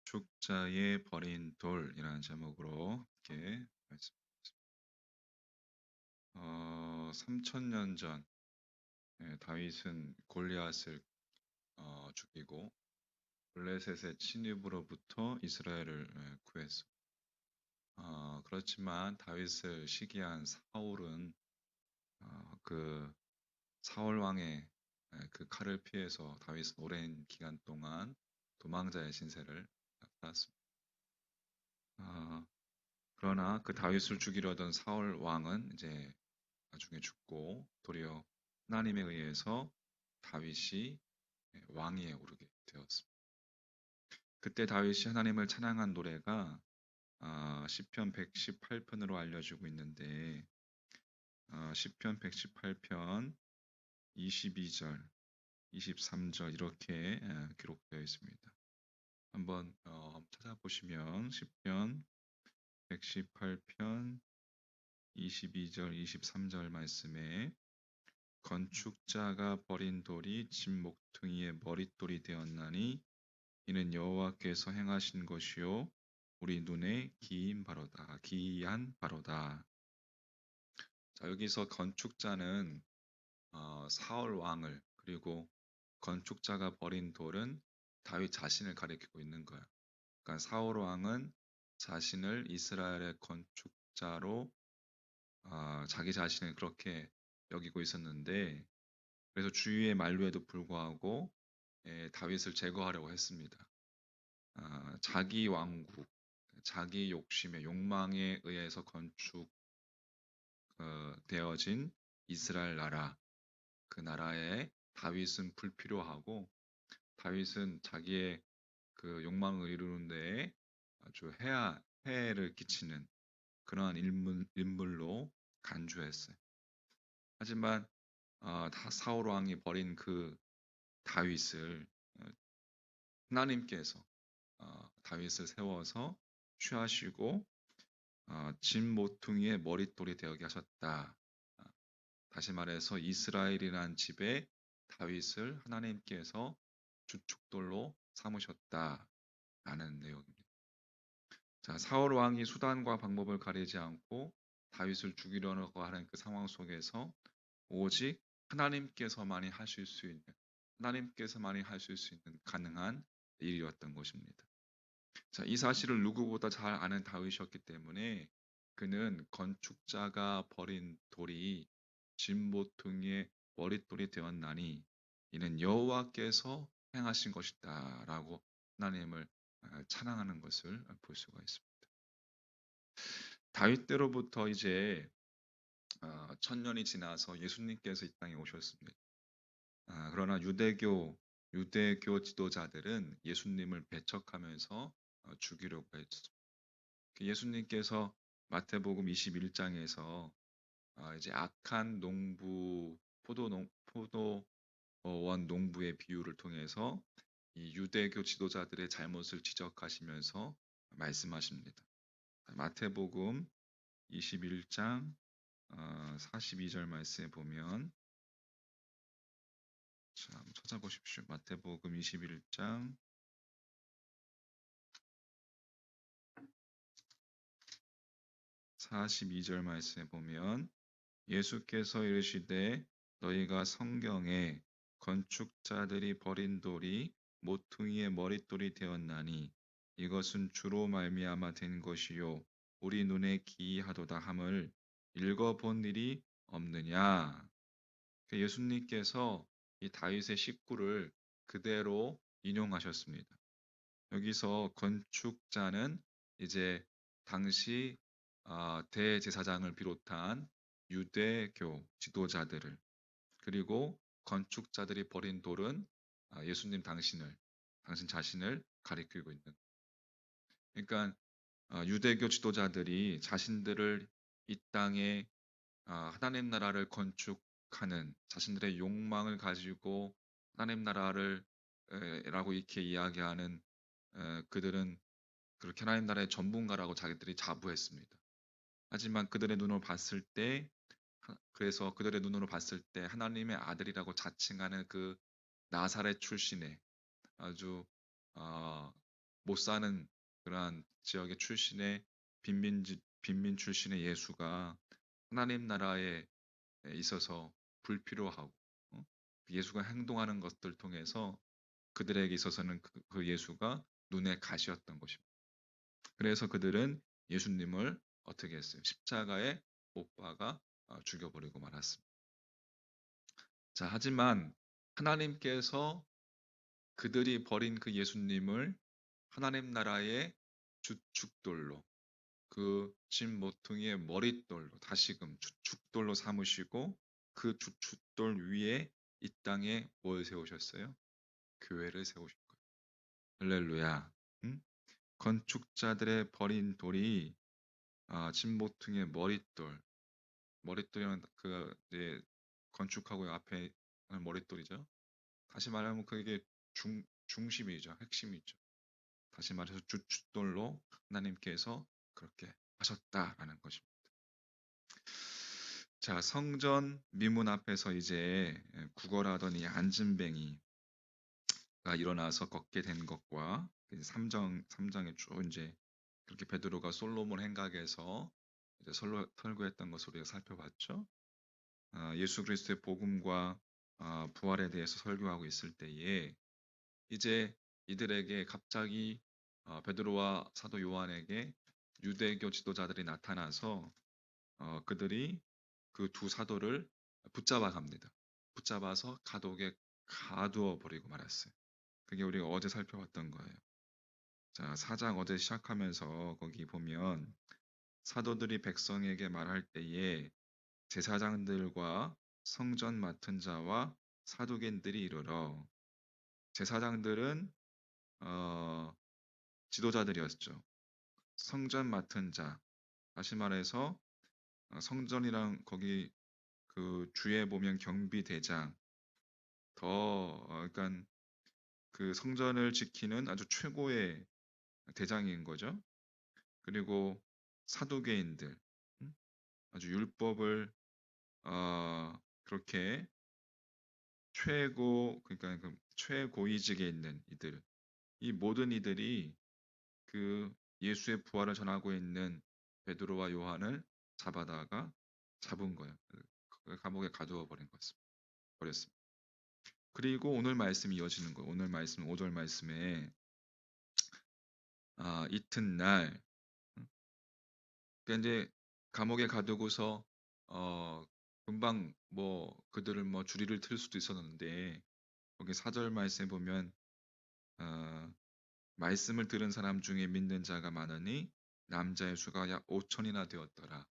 건축자의 버린 돌이라는 제목으로 이렇게 말씀. 3000년 전 다윗은 골리앗을 죽이고 블레셋의 침입으로부터 이스라엘을 구했어. 그렇지만 다윗을 시기한 사울은 그 사울 왕의 그 칼을 피해서 다윗은 오랜 기간 동안 도망자의 신세를 살았습니다. 어, 그러나 그 다윗을 죽이려던 사울 왕은 이제 나중에 죽고 도리어 하나님에 의해서 다윗이 왕위에 오르게 되었습니다. 그때 다윗이 하나님을 찬양한 노래가 시편 118편으로 알려지고 있는데 시편 118편 22절, 23절 이렇게 기록되어 있습니다. 한번 찾아보시면 시편 118편 22절, 23절 말씀에 건축자가 버린 돌이 집 목퉁이의 머릿돌이 되었나니 이는 여호와께서 행하신 것이요 우리 눈에 기이한 바로다. 자, 여기서 건축자는 사울 왕을 그리고 건축자가 버린 돌은 다윗 자신을 가리키고 있는 거예요. 그러니까 사울 왕은 자신을 이스라엘의 건축자로 자기 자신을 그렇게 여기고 있었는데 그래서 주위의 만류에도 불구하고 다윗을 제거하려고 했습니다. 자기 왕국, 자기 욕심의 욕망에 의해서 건축되어진 이스라엘 나라, 그 나라에 다윗은 불필요하고 다윗은 자기의 그 욕망을 이루는 데에 아주 해를 끼치는 그러한 인물로 간주했어요. 하지만 사울 왕이 버린 그 다윗을 하나님께서 다윗을 세워서 취하시고 진 모퉁이의 머릿돌이 되게 하셨다. 어, 다시 말해서 이스라엘이란 집에 다윗을 하나님께서 주축돌로 삼으셨다라는 내용입니다. 자, 사울 왕이 수단과 방법을 가리지 않고 다윗을 죽이려고 하는 그 상황 속에서 오직 하나님께서만이 하실 수 있는 하나님께서만이 하실 수 있는 가능한 일이었던 것입니다. 자, 이 사실을 누구보다 잘 아는 다윗이었기 때문에 그는 건축자가 버린 돌이 진보퉁이의 머릿돌이 되었나니 이는 여호와께서 행하신 것이다라고 하나님을 찬양하는 것을 볼 수가 있습니다. 다윗 때로부터 이제 1000년이 지나서 예수님께서 이 땅에 오셨습니다. 그러나 유대교 지도자들은 예수님을 배척하면서 죽이려고 했습니다. 예수님께서 마태복음 21장에서 이제 악한 농부 포도원 농부의 비유를 통해서 이 유대교 지도자들의 잘못을 지적하시면서 말씀하십니다. 마태복음 21장 42절 말씀에 보면 자, 한번 찾아보십시오. 마태복음 21장 42절 말씀에 보면 예수께서 이르시되 너희가 성경에 건축자들이 버린 돌이 모퉁이의 머릿돌이 되었나니 이것은 주로 말미암아 된 것이요 우리 눈에 기이하도다 함을 읽어본 일이 없느냐. 예수님께서 이 다윗의 식구를 그대로 인용하셨습니다. 여기서 건축자는 이제 당시 대제사장을 비롯한 유대교 지도자들을 그리고 건축자들이 버린 돌은 예수님 당신 자신을 가리키고 있는. 그러니까 유대교 지도자들이 자신들을 이 땅에 하나님 나라를 건축하는 자신들의 욕망을 가지고 하나님 나라를 라고 이렇게 이야기하는 그들은 그렇게 하나님 나라의 전문가라고 자기들이 자부했습니다. 하지만 그래서 그들의 눈으로 봤을 때 하나님의 아들이라고 자칭하는 그 나사렛 출신의 아주 못 사는 그러한 지역의 출신의 빈민 출신의 예수가 하나님 나라에 있어서 불필요하고, 어? 예수가 행동하는 것들 통해서 그들에게 있어서는 그 예수가 눈에 가시였던 것입니다. 그래서 그들은 예수님을 어떻게 했어요? 십자가에 못 박아 죽여버리고 말았습니다. 자, 하지만 하나님께서 그들이 버린 그 예수님을 하나님 나라의 주축돌로, 그 진 모퉁이의 머릿돌로 다시금 주축돌로 삼으시고, 그 주축돌 위에 이 땅에 뭘 세우셨어요? 교회를 세우신 거예요. 할렐루야. 응? 건축자들의 버린 돌이 진 모퉁이의 머릿돌이는 그 이제 건축하고 앞에 하는 머릿돌이죠. 다시 말하면 그게 중심이죠, 핵심이죠. 다시 말해서 주춧돌로 하나님께서 그렇게 하셨다라는 것입니다. 자, 성전 미문 앞에서 이제 구걸하던 이 안진뱅이가 일어나서 걷게 된 것과 3장에 쭉 이제 그렇게 베드로가 솔로몬 행각에서 이제 설교했던 것을 우리가 살펴봤죠. 예수 그리스도의 복음과 부활에 대해서 설교하고 있을 때에 이제 이들에게 갑자기 베드로와 사도 요한에게 유대교 지도자들이 나타나서 그들이 그 두 사도를 붙잡아 갑니다. 붙잡아서 감옥에 가두어 버리고 말았어요. 그게 우리가 어제 살펴봤던 거예요. 자, 4장 어제 시작하면서 거기 보면 사도들이 백성에게 말할 때에 제사장들과 성전 맡은 자와 사두개인들이 이르러, 제사장들은 어, 지도자들이었죠. 성전 맡은 자, 다시 말해서 성전이랑 거기 그 주에 보면 경비대장, 그러니까 그 성전을 지키는 아주 최고의 대장인 거죠. 그리고 사두개인들, 음? 아주 율법을 그렇게 그러니까 그 최고위직에 있는 이들, 이 모든 이들이 그 예수의 부활을 전하고 있는 베드로와 요한을 잡아다가 잡은 거예요. 그 감옥에 가두어 버렸습니다. 그리고 오늘 말씀이 이어지는 거예요. 오늘 말씀 5절 말씀에 이튿날, 그러니까 이제 감옥에 가두고서 어, 금방 뭐 그들을 뭐 주리를 틀 수도 있었는데, 거기 4절 말씀에 보면 어, 말씀을 들은 사람 중에 믿는 자가 많으니 남자의 수가 약 5천이나 되었더라.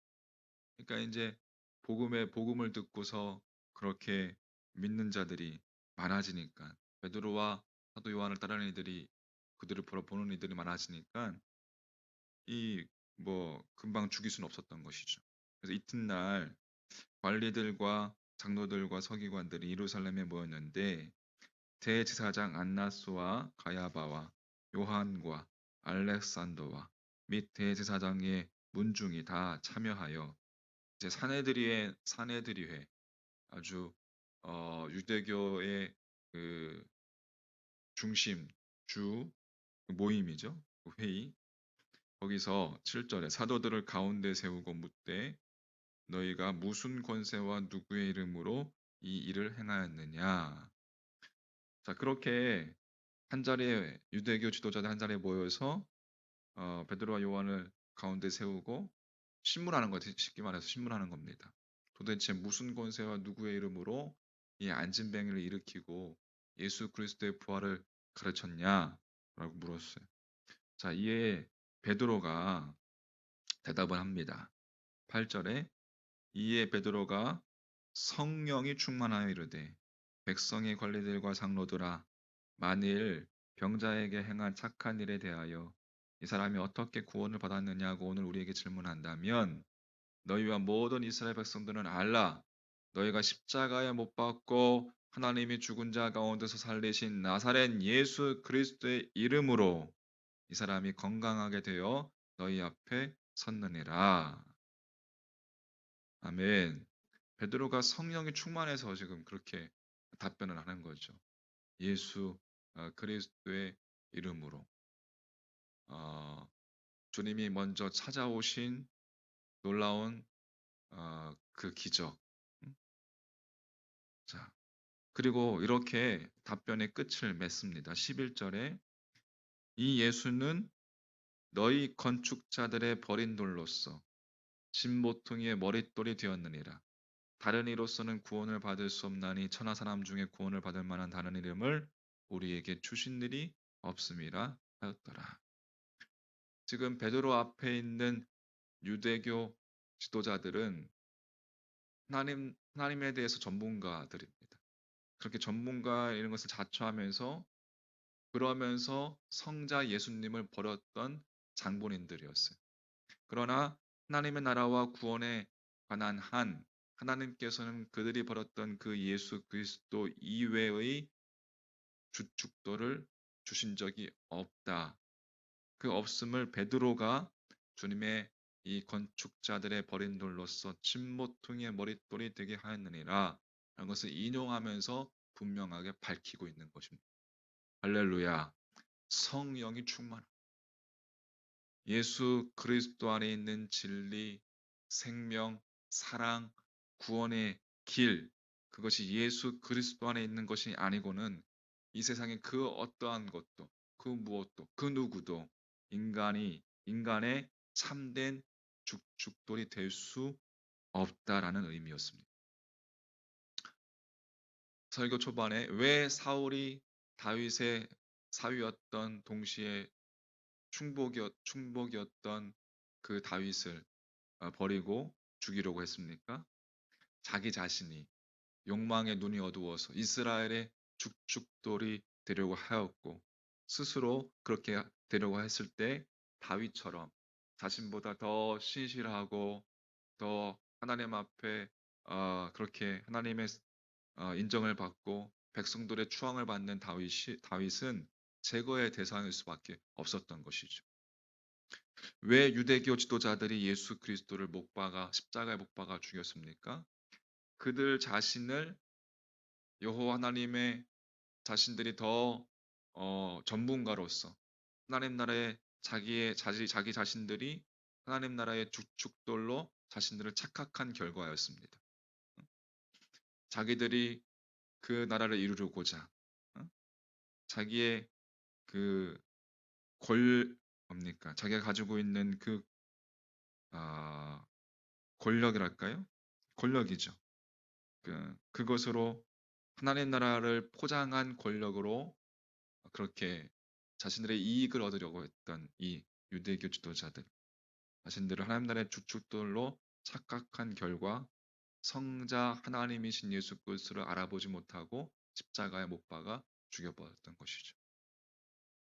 그러니까 이제 복음을 듣고서 그렇게 믿는 자들이 많아지니까, 베드로와 사도 요한을 따르는 이들이, 그들을 보는 이들이 많아지니까 이 뭐 금방 죽일 수는 없었던 것이죠. 그래서 이튿날 관리들과 장로들과 서기관들이 예루살렘에 모였는데, 대제사장 안나스와 가야바와 요한과 알렉산더와 및 대제사장의 문중이 다 참여하여 이제 사내들이회, 아주 유대교의 그 중심 주 모임이죠. 그 회의. 거기서 7절에 사도들을 가운데 세우고 묻되 너희가 무슨 권세와 누구의 이름으로 이 일을 행하였느냐. 자, 그렇게 한 자리에 유대교 지도자들 한 자리에 모여서 베드로와 요한을 가운데 세우고 신문하는 거, 쉽게 말해서 신문하는 겁니다. 도대체 무슨 권세와 누구의 이름으로 이 안진뱅이를 일으키고 예수 그리스도의 부활을 가르쳤냐라고 물었어요. 자, 이에 베드로가 대답을 합니다. 8절에 이에 베드로가 성령이 충만하여 이르되 백성의 관리들과 장로들아, 만일 병자에게 행한 착한 일에 대하여 이 사람이 어떻게 구원을 받았느냐고 오늘 우리에게 질문한다면, 너희와 모든 이스라엘 백성들은 알라. 너희가 십자가에 못 박고 하나님이 죽은 자 가운데서 살리신 나사렛 예수 그리스도의 이름으로 이 사람이 건강하게 되어 너희 앞에 섰느니라. 아멘. 베드로가 성령이 충만해서 지금 그렇게 답변을 하는 거죠. 예수 그리스도의 이름으로. 어, 주님이 먼저 찾아오신 놀라운 그 기적. 음, 자, 그리고 이렇게 답변의 끝을 맺습니다. 11절에 이 예수는 너희 건축자들의 버린 돌로서 진모퉁이의 머릿돌이 되었느니라. 다른 이로서는 구원을 받을 수 없나니 천하 사람 중에 구원을 받을 만한 다른 이름을 우리에게 주신 일이 없음이라 하였더라. 지금 베드로 앞에 있는 유대교 지도자들은 하나님에 대해서 전문가들입니다. 그렇게 전문가 이런 것을 자처하면서 그러면서 성자 예수님을 버렸던 장본인들이었어요. 그러나 하나님의 나라와 구원에 관한 한 하나님께서는 그들이 버렸던 그 예수 그리스도 이외의 주축도를 주신 적이 없다. 그 없음을 베드로가 주님의 이 건축자들의 버린 돌로서 진모퉁이의 머릿돌이 되게 하였느니라 라는 것을 인용하면서 분명하게 밝히고 있는 것입니다. 할렐루야. 성령이 충만. 예수 그리스도 안에 있는 진리, 생명, 사랑, 구원의 길, 그것이 예수 그리스도 안에 있는 것이 아니고는 이 세상의 그 어떠한 것도, 그 무엇도, 그 누구도 인간의 참된 죽돌이 될 수 없다라는 의미였습니다. 설교 초반에 왜 사울이 다윗의 사위였던 동시에 충복이었던 그 다윗을 버리고 죽이려고 했습니까? 자기 자신이 욕망의 눈이 어두워서 이스라엘의 죽돌이 되려고 하였고 스스로 그렇게 되려고 했을 때 다윗처럼 자신보다 더 신실하고 더 하나님 앞에 그렇게 하나님의 인정을 받고 백성들의 추앙을 받는 다윗은 제거의 대상일 수밖에 없었던 것이죠. 왜 유대교 지도자들이 예수 그리스도를 십자가에 못 박아 죽였습니까? 그들 자신을 여호와 하나님의 자신들이 더 전문가로서 하나님 나라의 자기 자신들이 하나님 나라의 주축돌로 자신들을 착각한 결과였습니다. 자기들이 그 나라를 이루고자 자기의 그 뭡니까? 자기가 가지고 있는 그 아, 권력이랄까요? 권력이죠. 그것으로 하나님 나라를 포장한 권력으로 그렇게 자신들의 이익을 얻으려고 했던 이 유대교 지도자들, 자신들을 하나님 나라의 주축들로 착각한 결과 성자 하나님이신 예수 그리스도를 알아보지 못하고 십자가에 못 박아 죽여버렸던 것이죠.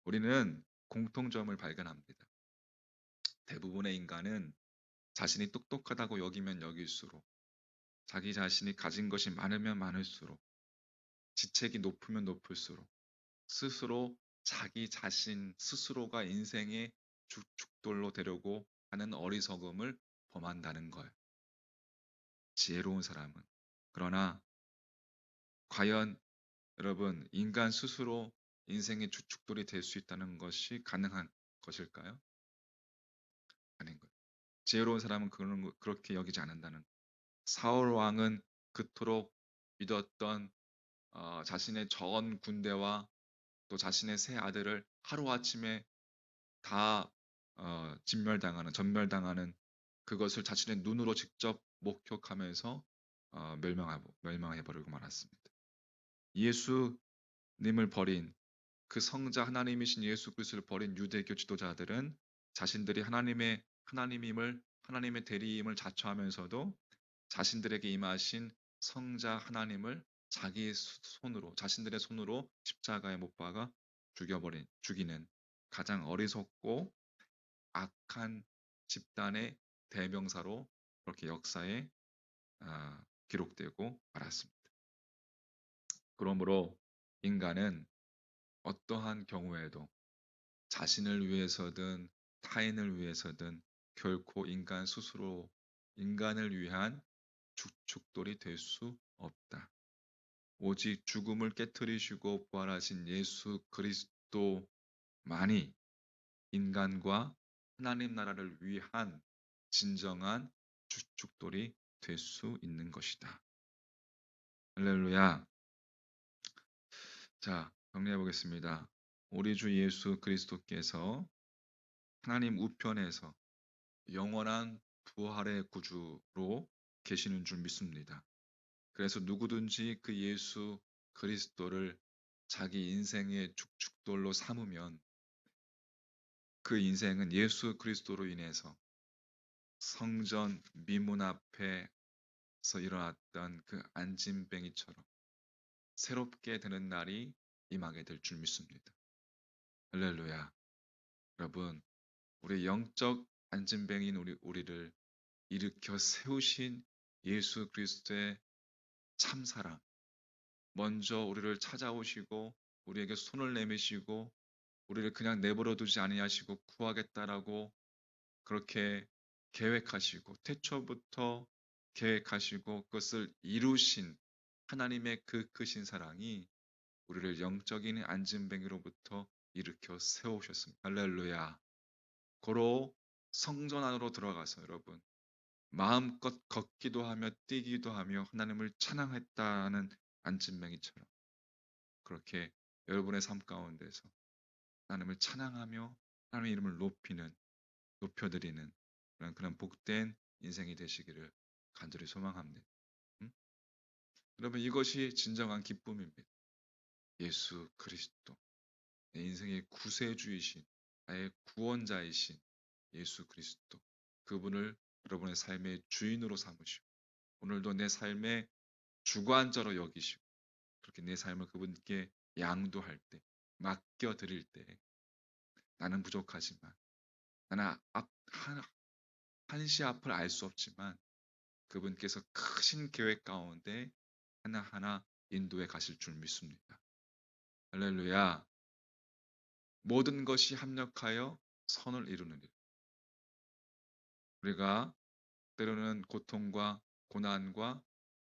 우리는 공통점을 발견합니다. 대부분의 인간은 자신이 똑똑하다고 여기면 여길수록 자기 자신이 가진 것이 많으면 많을수록 지책이 높으면 높을수록 스스로 자기 자신 스스로가 인생의 죽돌로 되려고 하는 어리석음을 범한다는 거예요. 지혜로운 사람은. 그러나 과연 여러분 인간 스스로 인생의 주축돌이 될 수 있다는 것이 가능한 것일까요? 아닌 거예요. 지혜로운 사람은 그렇게 여기지 않는다는 거예요. 사울 왕은 그토록 믿었던 자신의 전 군대와 또 자신의 세 아들을 하루아침에 다 전멸당하는 그것을 자신의 눈으로 직접 목격하면서 멸망해버리고 말았습니다. 예수님을 버린 그 성자 하나님이신 예수 그리스도를 버린 유대교 지도자들은 자신들이 하나님의 대리임을 자처하면서도 자신들에게 임하신 성자 하나님을 자신들의 손으로 십자가에 못 박아 죽이는 가장 어리석고 악한 집단의 대명사로 그렇게 역사에 기록되고 말았습니다. 그러므로 인간은 어떠한 경우에도 자신을 위해서든 타인을 위해서든 결코 인간 스스로 인간을 위한 주축돌이 될 수 없다. 오직 죽음을 깨뜨리시고 부활하신 예수 그리스도만이 인간과 하나님 나라를 위한 진정한 주축돌이 될 수 있는 것이다. 할렐루야. 자, 정리해 보겠습니다. 우리 주 예수 그리스도께서 하나님 우편에서 영원한 부활의 구주로 계시는 줄 믿습니다. 그래서 누구든지 그 예수 그리스도를 자기 인생의 주축돌로 삼으면 그 인생은 예수 그리스도로 인해서 성전 미문 앞에서 일어났던 그 안진뱅이처럼 새롭게 되는 날이 임하게 될 줄 믿습니다. 할렐루야. 여러분, 우리 영적 안진뱅이인 우리를 일으켜 세우신 예수 그리스도의 참사랑, 먼저 우리를 찾아오시고 우리에게 손을 내미시고 우리를 그냥 내버려 두지 아니하시고 구하겠다라고 그렇게 계획하시고 태초부터 계획하시고 그것을 이루신 하나님의 그 크신 사랑이 우리를 영적인 안진뱅이로부터 일으켜 세우셨습니다. 할렐루야. 고로 성전 안으로 들어가서 여러분 마음껏 걷기도 하며 뛰기도 하며 하나님을 찬양했다는 안진뱅이처럼 그렇게 여러분의 삶 가운데서 하나님을 찬양하며 하나님의 이름을 높여드리는 그런 복된 인생이 되시기를 간절히 소망합니다. 음? 여러분 이것이 진정한 기쁨입니다. 예수 그리스도 내 인생의 구세주이신 나의 구원자이신 예수 그리스도 그분을 여러분의 삶의 주인으로 삼으시고 오늘도 내 삶의 주관자로 여기시고 그렇게 내 삶을 그분께 양도할 때 맡겨드릴 때 나는 부족하지만 나는 한시 앞을 알 수 없지만 그분께서 크신 계획 가운데 하나하나 인도해 가실 줄 믿습니다. 할렐루야. 모든 것이 합력하여 선을 이루는 일. 우리가 때로는 고통과 고난과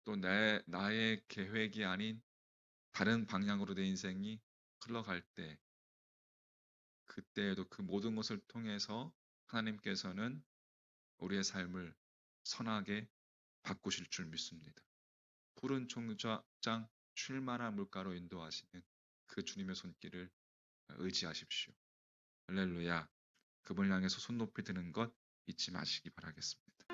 또 나의 계획이 아닌 다른 방향으로 내 인생이 흘러갈 때 그때에도 그 모든 것을 통해서 하나님께서는 우리의 삶을 선하게 바꾸실 줄 믿습니다. 푸른 총장 쉴만한 물가로 인도하시는 그 주님의 손길을 의지하십시오. 할렐루야. 그분을 향해서 손 높이 드는 것 잊지 마시기 바라겠습니다.